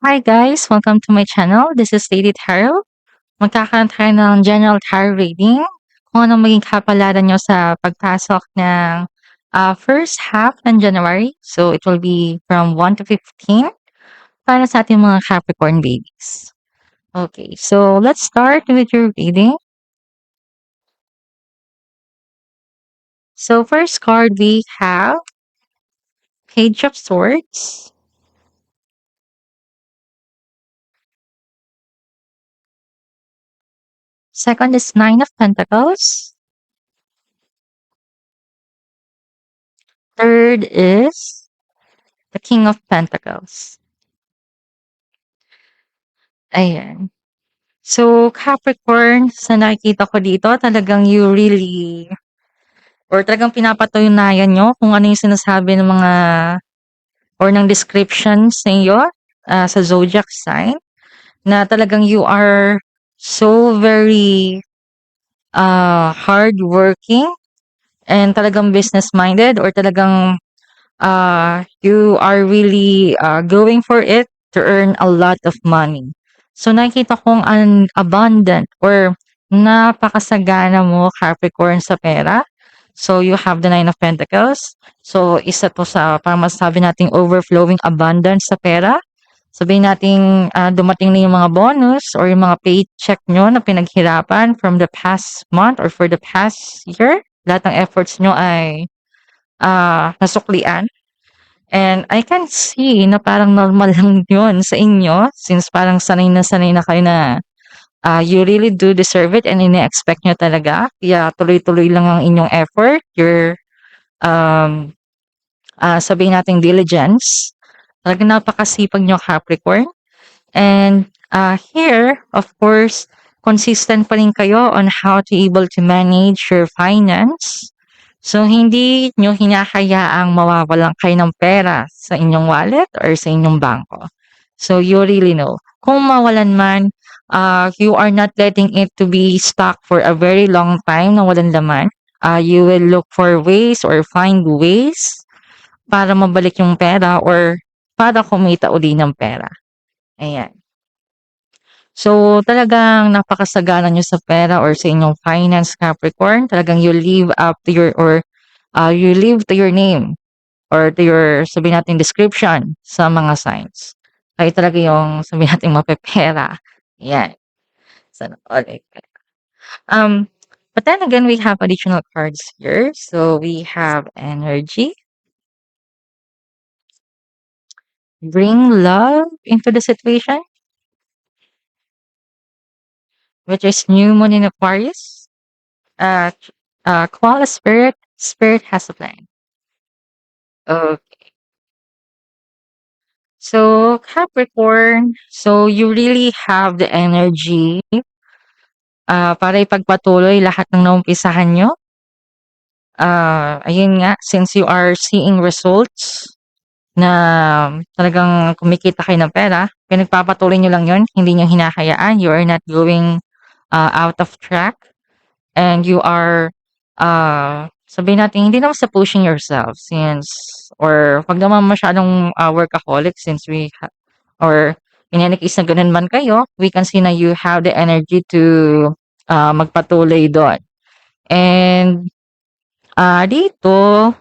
Hi guys! Welcome to my channel. This is Lady Tarot. Magkakaroon tayo ng general tarot reading kung anong maging kapalaran nyo sa pagpasok ng first half ng January. So it will be from 1 to 15 para sa ating mga Capricorn babies. Okay, so let's start with your reading. So first card we have Page of Swords. Second is Nine of Pentacles. Third is the King of Pentacles. Ayan. So, Capricorn, sa nakikita ko dito, talagang you really or talagang pinapatunayan nyo kung ano yung sinasabi ng mga or ng descriptions sa iyo sa zodiac sign na talagang you are so very hard working and talagang business minded or talagang you are really going for it to earn a lot of money. So, nakikita kong an abundant or napakasagana mo, Capricorn, sa pera. So, you have the Nine of Pentacles. So, isa to sa, parang masasabi nating overflowing abundance sa pera. Sabihin nating dumating na yung mga bonus or yung mga paycheck nyo na pinaghirapan from the past month or for the past year. Lahat ng efforts nyo ay nasuklian. And I can see na parang normal lang yun sa inyo since parang sanay na kayo na you really do deserve it and ine-expect nyo talaga. Kaya tuloy-tuloy lang ang inyong effort, your um, sabihin nating diligence. Talagang napakasipag nyo, Capricorn. And here, of course, consistent pa rin kayo on how to able to manage your finance. So, hindi nyo hinahayaang mawawalan kayo ng pera sa inyong wallet or sa inyong bangko. So, you really know. Kung mawalan man, you are not letting it to be stuck for a very long time na walang laman. You will look for ways or find ways para mabalik yung pera or para kumita uli ng pera. Ayan. So, talagang napakasagana nyo sa pera or sa inyong finance, Capricorn. Talagang you live up to your or you live to your name or to your, sabihin natin, description sa mga signs. Kayo talaga yung, sabihin natin, mapepera. Yan. So, okay. Um, but then again, we have additional cards here. So, we have energy. Bring love into the situation, which is new moon in Aquarius. Uh, Koala spirit, spirit has a plan. Okay. So, Capricorn, so you really have the energy para ipagpatuloy lahat ng naumpisahan nyo. Ayun nga, since you are seeing results na talagang kumikita kayo ng pera, pinagpapatuloy nyo lang yun, hindi nyo hinahayaan, you are not going out of track, and you are, sabihin natin, hindi naman sa pushing yourself, since, or wag naman masyadong workaholic, since or in any case na ganun man kayo, we can see na you have the energy to magpatuloy doon. And dito,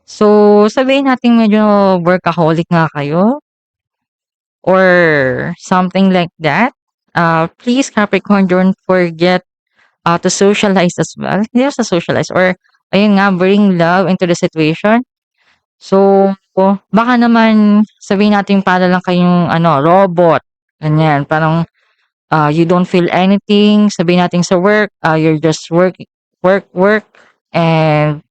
so sabihin natin medyo workaholic nga kayo or something like that. Please, Capricorn, don't forget to socialize as well. Hindi sa socialize or ayun nga, bring love into the situation. So, baka naman sabihin natin para lang kayong robot. Ganyan, parang you don't feel anything. Sabihin natin sa work, you're just work, and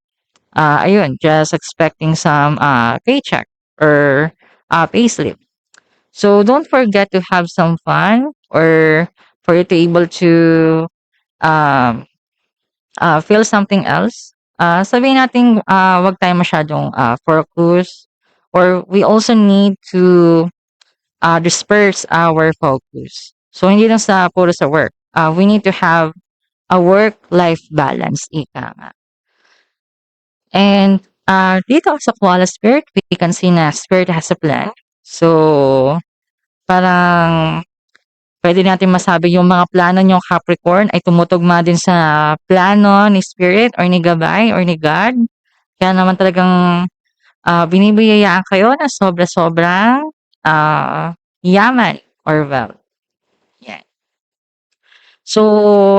ayun, just expecting some paycheck or payslip. So don't forget to have some fun or for you to able to um, feel something else. Sabihin natin wag tayo masyadong focus or we also need to disperse our focus. So hindi lang sa puro sa work. We need to have a work-life balance, ika nga. And dito sa koala spirit, we can see na spirit has a plan. So, parang pwede natin masabi yung mga plano niyong Capricorn ay tumutugma din sa plano ni Spirit or ni Gabay or ni God. Kaya naman talagang binibiyayaan kayo ng sobra-sobrang yaman or wealth. Yan. So,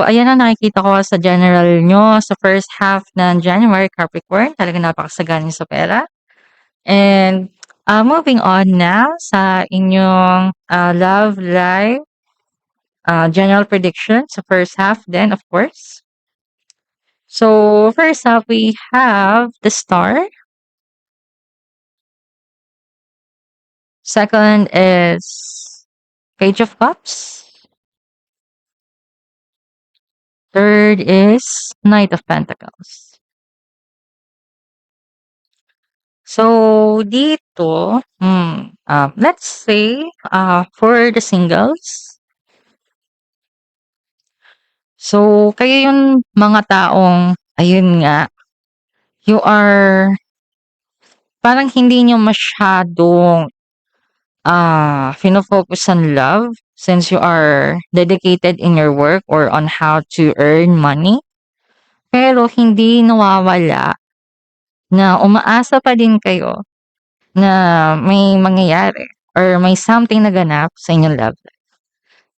ayan na nakikita ko sa general nyo sa first half ng January, Capricorn. Talagang napakasagana niyo sa pera. And moving on now sa inyong love life general prediction sa first half then, of course. So, first half, we have the Star. Second is Page of Cups. Third is Knight of Pentacles. So, dito, let's say, for the singles, so, kayo yung mga taong, ayun nga, you are, parang hindi nyo masyadong, fino-focus on love since you are dedicated in your work or on how to earn money. Pero hindi nawawala na umaasa pa din kayo na may mangyayari or may something na ganap sa inyong love life.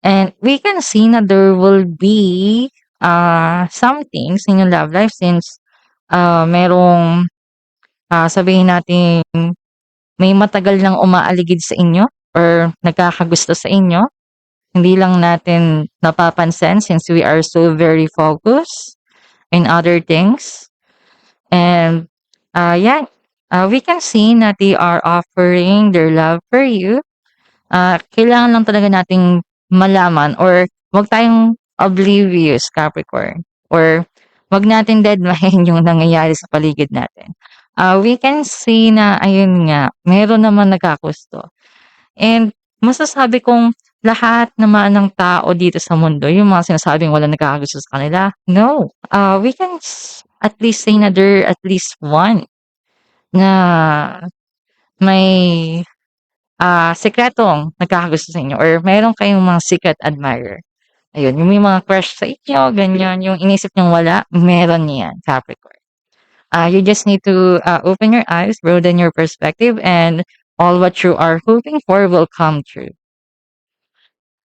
And we can see na there will be something sa inyong love life since merong sabihin natin may matagal nang umaaligid sa inyo or nagkakagusto sa inyo. Hindi lang natin napapansin since we are so very focused in other things. And yeah, we can see na they are offering their love for you. Kailangan lang talaga nating malaman or wag tayong oblivious, Capricorn. Or wag natin deadline yung nangyayari sa paligid natin. We can see na, ayun nga, meron naman nagkagusto. And masasabi kong lahat naman ng tao dito sa mundo, yung mga sinasabing walang nagkakagusto sa kanila, no. We can at least say na there at least one na may sikretong nagkakagusto sa inyo or meron kayong mga secret admirer. Ayun, yung may mga crush sa inyo, ganyan, yung inisip niyong wala, meron yan, Capricorn. You just need to open your eyes, broaden your perspective, and all what you are hoping for will come true.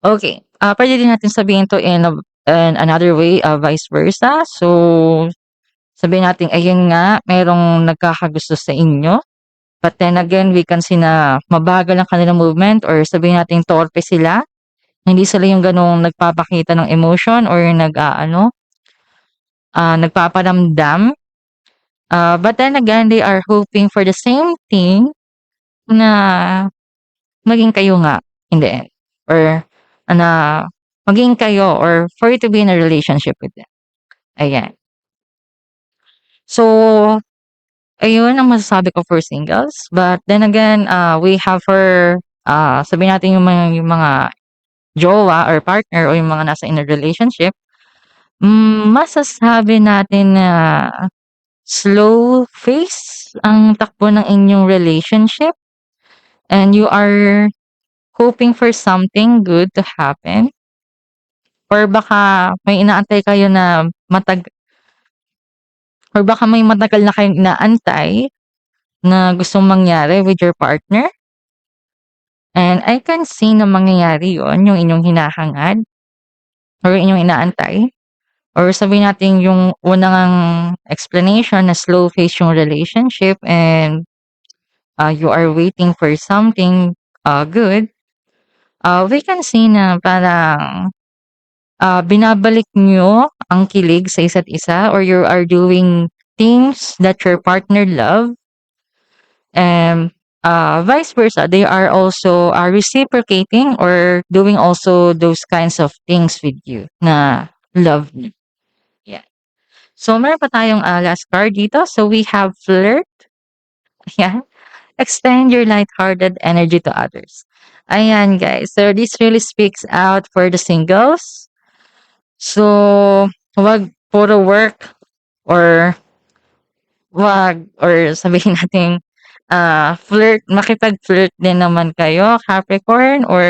Okay, pwede din natin sabihin to in another way, vice versa. So, sabihin natin, ayun nga, merong nagkakagusto sa inyo. But then again, we can see na mabagal ang kanilang movement or sabihin natin torpe sila. Hindi sila yung ganong nagpapakita ng emotion or nagpaparamdam. But then again, they are hoping for the same thing na maging kayo nga in the end. Or na maging kayo or for you to be in a relationship with them. Ayan. So, ayun ang masasabi ko for singles. But then again, we have for, sabihin natin yung mga jowa or partner o yung mga nasa in a relationship, masasabi natin na slow pace ang takbo ng inyong relationship and you are hoping for something good to happen or baka may inaantay kayo na or baka may matagal na kayong inaantay na gustong mangyari with your partner. And I can see na mangyayari yon yung inyong hinahangad or inyong inaantay. Or sabihin natin yung unang explanation na slow phase yung relationship and you are waiting for something good. We can see na parang binabalik nyo ang kilig sa isa't isa or you are doing things that your partner love. And vice versa, they are also reciprocating or doing also those kinds of things with you na love nyo. Yeah. So, meron pa tayong last card dito. So, we have flirt. Yeah. Extend your lighthearted energy to others. Ayan, guys. So, this really speaks out for the singles. So, wag puro work or wag or sabihin natin makipag-flirt din naman kayo, Capricorn, or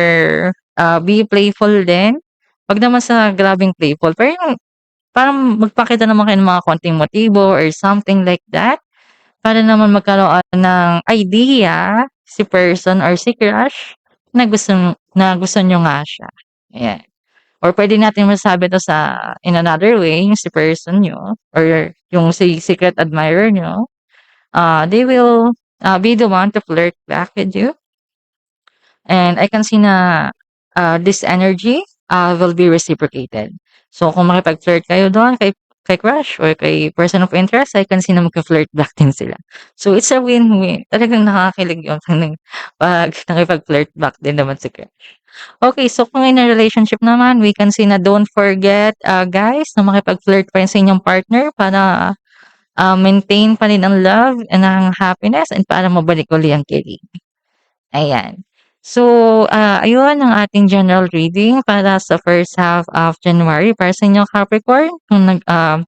be playful din. 'Wag naman sa grabeng playful, pero yung parang magpakita naman kayo ng mga konting motibo or something like that, para naman magkaroon ng idea si person or si crush na gusto niyo nga siya, ayan. Or puwede natin masabi 'to sa in another way, yung si person niyo or yung si secret admirer niyo, they will, be the one to flirt back with you. And I can see na, this energy, will be reciprocated. So kung makipag-flirt kayo do'n kay crush or kay person of interest, I can see na magfi-flirt back din sila. So it's a win-win. Talagang nakakakilig 'yun 'pag nakipag-flirt back din naman si crush. Okay, so kung in a relationship naman, we can see na don't forget, guys, na makipag-flirt pa rin sa inyong partner para, maintain pa rin ang love and ang happiness and para mabalik uli ang kilig. Ayan. So, ayun ang ating general reading para sa first half of January para sa inyong Capricorn. Kung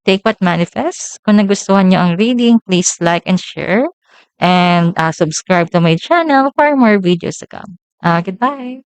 take what manifests. Kung nagustuhan niyo ang reading, please like and share. And subscribe to my channel for more videos to come. Goodbye.